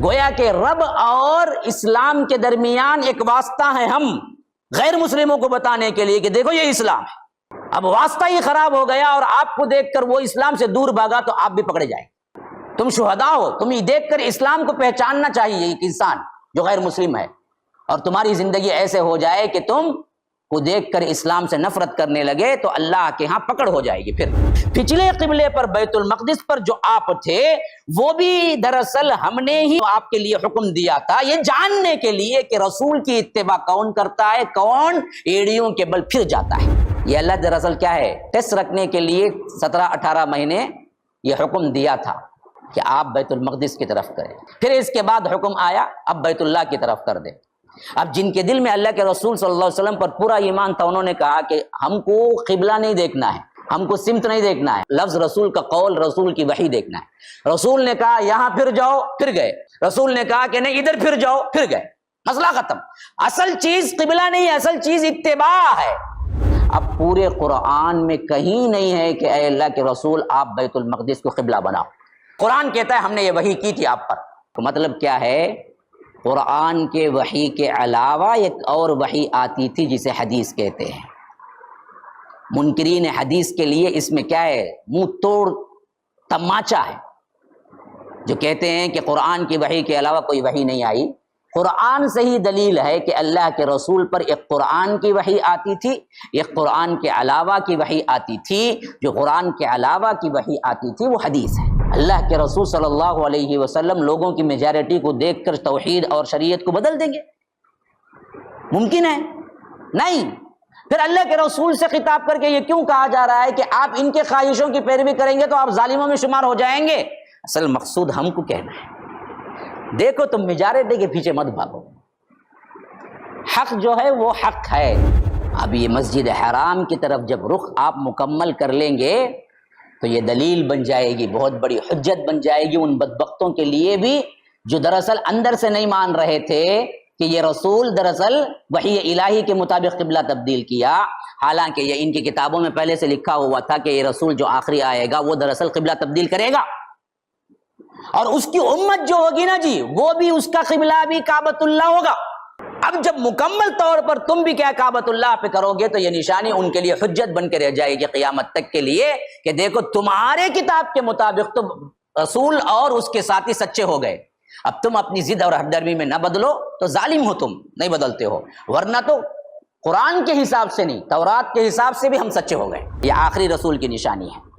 گویا کہ رب اور اسلام کے درمیان ایک واسطہ ہے ہم غیر مسلموں کو بتانے کے لیے کہ دیکھو یہ اسلام ہے۔ اب واسطہ ہی خراب ہو گیا اور آپ کو دیکھ کر وہ اسلام سے دور بھاگا تو آپ بھی پکڑے جائیں۔ تم شہداء ہو، تمہیں دیکھ کر اسلام کو پہچاننا چاہیے ایک انسان جو غیر مسلم ہے، اور تمہاری زندگی ایسے ہو جائے کہ تم کو دیکھ کر اسلام سے نفرت کرنے لگے تو اللہ کے ہاں پکڑ ہو جائے گی۔ پھر پچھلے قبلے پر بیت المقدس پر جو آپ تھے وہ بھی دراصل ہم نے ہی آپ کے لیے حکم دیا تھا، یہ جاننے کے لیے کہ رسول کی اتباع کون کرتا ہے، کون ایڑیوں کے بل پھر جاتا ہے۔ یہ اللہ دراصل کیا ہے، ٹیسٹ رکھنے کے لیے 17-18 مہینے یہ حکم دیا تھا کہ آپ بیت المقدس کی طرف کریں۔ پھر اس کے بعد حکم آیا اب بیت اللہ کی طرف کر دیں۔ اب جن کے دل میں اللہ کے رسول صلی اللہ علیہ وسلم پر پورا ایمان تھا انہوں نے کہا کہ ہم کو قبلہ نہیں دیکھنا ہے، ہم کو سمت نہیں دیکھنا ہے، لفظ رسول کا قول، رسول کی وحی دیکھنا ہے۔ رسول نے کہا یہاں پھر جاؤ، پھر گئے۔ رسول نے کہا کہ نہیں ادھر پھر جاؤ، پھر گئے۔ مسئلہ ختم۔ اصل چیز قبلہ نہیں ہے، اصل چیز اتباع ہے۔ اب پورے قرآن میں کہیں نہیں ہے کہ اے اللہ کے رسول آپ بیت المقدس کو قبلہ بناؤ۔ قرآن کہتا ہے ہم نے یہ وحی کی تھی آپ پر۔ تو مطلب کیا ہے، قرآن کے وحی کے علاوہ ایک اور وحی آتی تھی جسے حدیث کہتے ہیں۔ منکرین حدیث کے لیے اس میں کیا ہے، منہ توڑ تماچا ہے، جو کہتے ہیں کہ قرآن کی وحی کے علاوہ کوئی وحی نہیں آئی۔ قرآن سے ہی دلیل ہے کہ اللہ کے رسول پر ایک قرآن کی وحی آتی تھی، ایک قرآن کے علاوہ کی وحی آتی تھی۔ جو قرآن کے علاوہ کی وحی آتی تھی وہ حدیث ہے۔ اللہ کے رسول صلی اللہ علیہ وسلم لوگوں کی میجارٹی کو دیکھ کر توحید اور شریعت کو بدل دیں گے؟ ممکن ہے؟ نہیں۔ پھر اللہ کے رسول سے خطاب کر کے یہ کیوں کہا جا رہا ہے کہ آپ ان کے خواہشوں کی پیروی کریں گے تو آپ ظالموں میں شمار ہو جائیں گے؟ اصل مقصود ہم کو کہنا ہے دیکھو تم میجارٹی کے پیچھے مت بھاگو، حق جو ہے وہ حق ہے۔ اب یہ مسجد حرام کی طرف جب رخ آپ مکمل کر لیں گے تو یہ دلیل بن جائے گی، بہت بڑی حجت بن جائے گی ان بدبختوں کے لیے بھی جو دراصل اندر سے نہیں مان رہے تھے کہ یہ رسول دراصل وحی الہی کے مطابق قبلہ تبدیل کیا، حالانکہ یہ ان کی کتابوں میں پہلے سے لکھا ہوا تھا کہ یہ رسول جو آخری آئے گا وہ دراصل قبلہ تبدیل کرے گا، اور اس کی امت جو ہوگی نا جی وہ بھی اس کا قبلہ بھی کعبۃ اللہ ہوگا۔ اب جب مکمل طور پر تم بھی کیا کعبۃ اللہ پہ کرو گے تو یہ نشانی ان کے لیے حجت بن کے رہ جائے گی قیامت تک کے لیے کہ دیکھو تمہارے کتاب کے مطابق تو رسول اور اس کے ساتھی سچے ہو گئے، اب تم اپنی ضد اور ہمدردی میں نہ بدلو تو ظالم ہو، تم نہیں بدلتے ہو، ورنہ تو قرآن کے حساب سے نہیں تورات کے حساب سے بھی ہم سچے ہو گئے۔ یہ آخری رسول کی نشانی ہے۔